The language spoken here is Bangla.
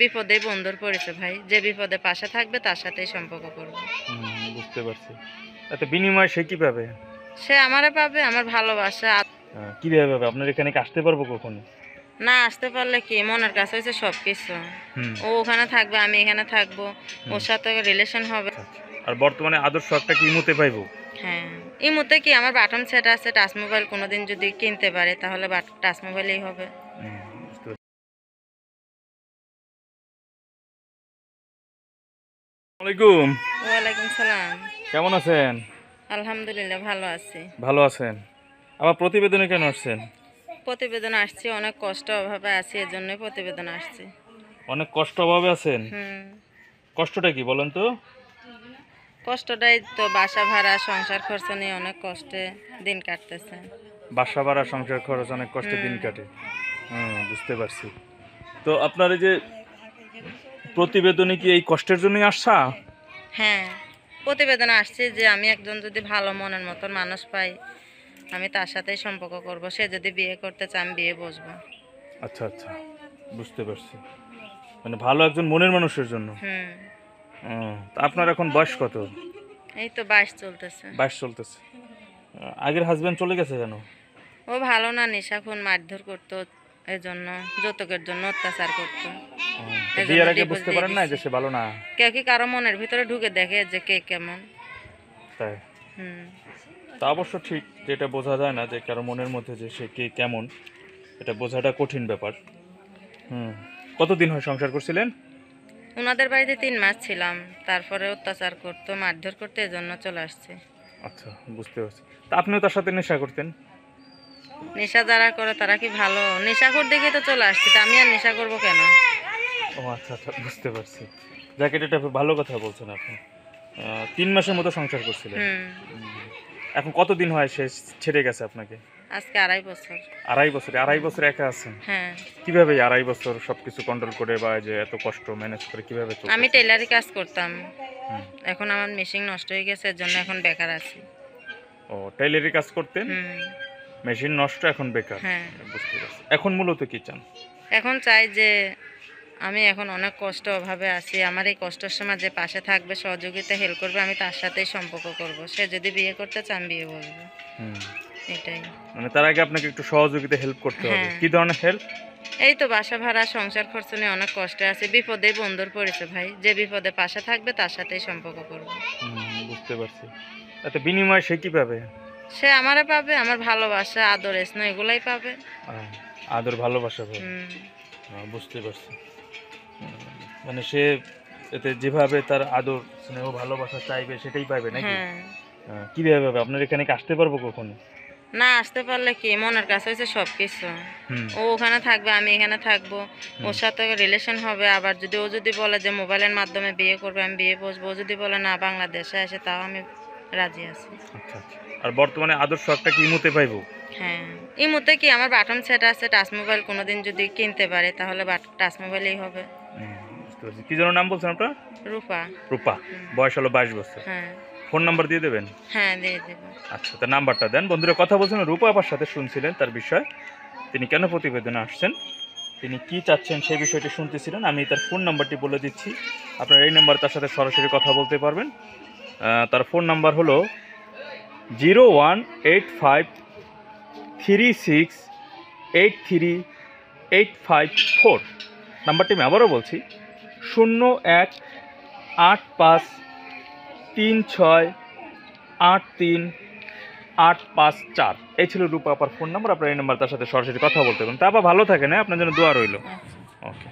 বিপদে বন্ধুর পড়েছে ভাই, যে বিপদে পাশে থাকবে তার সাথেই সম্পর্ক করব। বুঝতে পারছি। তাতে বিনিময় সে কি পাবে? সে আমারে পাবে, আমার ভালোবাসা। কিভাবে পাবে? আপনার এখানে কি আসতে পারবো কখনো? না আসতে পারলে কি, মনের কাছে হচ্ছে সবকিছু। ও ওখানে থাকবে, আমি এখানে থাকবো, ওর সাথে রিলেশন হবে। আর বর্তমানে আদর্শ একটা কি ইমোতে পাইবো? হ্যাঁ, এই মুহূর্তে কি আমার বাটন সেট আছে, টাচ মোবাইল কোনোদিন যদি কিনতে পারে তাহলে টাচ মোবাইলেই হবে। বুঝতে পারছি। আসসালামু আলাইকুম। ওয়ালাইকুম সালাম। কেমন আছেন? আলহামদুলিল্লাহ ভালো আছি। ভালো আছেন? আমার প্রতিবেদনে কেন আসছেন? প্রতিবেদন আসছি, অনেক কষ্ট অভাবে আছি, এজন্যই প্রতিবেদন আসছি। অনেক কষ্ট অভাবে আছেন? কষ্টটা কি বলেন তো? কষ্টটাই তো বাসা ভাড়া, সংসার খরচ নিয়ে অনেক কষ্টে দিন কাটতেছে। বাসা ভাড়া, সংসার খরচ, অনেক কষ্টে দিন কাটে। বুঝতে পারছি। তো আপনার এই যে প্রতিবেদনে কি এই কষ্টের জন্যই আসছা? হ্যাঁ, প্রতিবেদনে আসছি যে আমি একজন যদি ভালো মনের মতন মানুষ পাই, আমি তার সাথেই সম্পর্ক করব। সে যদি বিয়ে করতে চায় আমি বিয়ে বসবো। আচ্ছা আচ্ছা, বুঝতে পারছি। মানে ভালো একজন মনের মানুষের জন্য। তা আপনার এখন বয়স কত? এই তো 22 চলতেছে। 22 চলতেছে। আগের হাজবেন্ড চলে গেছে কেন? ও ভালো না, নেশাখোর, মারধর করতো, এজন্য যৌতুকের জন্য অত্যাচার করতো। বিয়ের আগে বুঝতে পারেন না যে সে ভালো না? কেউ কি কারো মনের ভিতরে ঢুকে দেখে যে কে কেমন? তাই? তা অবশ্য ঠিক, যেটা বোঝা যায় না যে কারো মনের মধ্যে যে সে কে কেমন, এটা বোঝাটা কঠিন ব্যাপার। কতদিন হয় সংসার করছিলেন? ওনাদের বাড়িতে 3 মাস ছিলাম, তারপরে অত্যাচার করতো, মারধর করতো, এজন্য চলে আসছে। আচ্ছা, বুঝতে পারছি। তা আপনিও তার সাথে নেশা করতেন? নেশা যারা করে তারা কি ভালো? নেশাখোর দেখে তো চলে আসছে, তা আমি আর নেশা করবো কেন? ও আচ্ছা আচ্ছা, বুঝতে পারছি। যাকে এটা ভালো কথা বলছেন আপনি। 3 মাসের মতো সংসার করছিলেন। এখন কতদিন হয় সে ছেড়ে গেছে আপনাকে? আজকে 2.5 বছর। 2.5 বছর? 2.5 বছর একা আছেন? হ্যাঁ। কিভাবে 2.5 বছর সবকিছু কন্ট্রোল করে বা যে এত কষ্ট ম্যানেজ করে কিভাবে চলছে? আমি টেলারি কাজ করতাম, এখন আমার মেশিন নষ্ট হয়ে গেছে, এর জন্য এখন বেকার আছি। ও, টেলারি কাজ করতেন, মেশিন নষ্ট, এখন বেকার। হ্যাঁ, বুঝতে পারছি। এখন মূলত কি চান? এখন চাই যে আমি এখন অনেক কষ্ট অভাবে আছি, আমার এই কষ্টের সময় যে পাশে থাকবে, সহযোগিতা হেল্প করবে, আমি তার সাথেই সম্পর্ক করব। সে যদি বিয়ে করতে চায় আমি বিয়ে বলবো। এটাই। মানে তার আগে আপনাকে একটু সহযোগিতা হেল্প করতে হবে। কি ধরনের হেল্প? এই তো বাসা ভাড়া, সংসার খরচ নিয়ে অনেক কষ্টে আছে, বিপদে বন্ধুর পড়েছে ভাই, যে বিপদে পাশে থাকবে তার সাথেই সম্পর্ক করব। বুঝতে পারছি। তাতে বিনিময় সে কি পাবে? সে আমারে পাবে, আমার ভালোবাসা, আদর, স্নেহ এগুলাই পাবে। আদর, ভালোবাসা পাবে। বুঝতে পারছি। মানে সে এতে যেভাবে তার আদর, স্নেহ, ভালোবাসা চাইবে সেটাই পাবে নাকি? কিভাবে পাবে? আপনার এখানে কি আসতে পারবো কখনো? না আসতে পারলে কি, মনের কাছে হচ্ছে সবকিছু। ও ওখানে থাকবে, আমি এখানে থাকবো, ওর সাথে রিলেশন হবে। আবার যদি ও যদি বলে যে মোবাইলের মাধ্যমে বিয়ে করবে, আমি বিয়ে বসবো। ও যদি বলে না বাংলাদেশে আসে, তাও আমি রাজি আছি। আচ্ছা আচ্ছা। আর বর্তমানে আদর্শ একটা কি ইমোতে পাইবো? হ্যাঁ, এই মুহূর্তে কি আমার বাটন সেট আছে, টাচ মোবাইল কোনোদিন যদি কিনতে পারে তাহলে টাচ মোবাইলেই হবে। বুঝতে পারছি। কি যেন নাম বলছেন আপনার? রূপা। রূপা। বয়স হলো 22 বছর। হ্যাঁ। ফোন নাম্বার দিয়ে দেবেন? হ্যাঁ, দিয়ে দেব। আচ্ছা, তার নাম্বারটা দেন। বন্ধুরা, কথা বলছেন রূপা আপার সাথে, শুনছিলেন তার বিষয়, তিনি কেন প্রতিবেদনে আসছেন, তিনি কি চাচ্ছেন সেই বিষয়টি শুনতেছিলেন। আমি তার ফোন নাম্বারটি বলে দিচ্ছি, আপনার এই নাম্বার তার সাথে সরাসরি কথা বলতে পারবেন। তার ফোন নাম্বার হলো 01853683854। নাম্বারটি আমি আবারও বলছি, 018536838854। এই ছিল রূপা আপার ফোন নাম্বার। আপনার এই নাম্বার তার সাথে সরাসরি কথা বলতে পারেন। তা আপা ভালো থাকেন, আপনার জন্য দোয়া রইল। ওকে।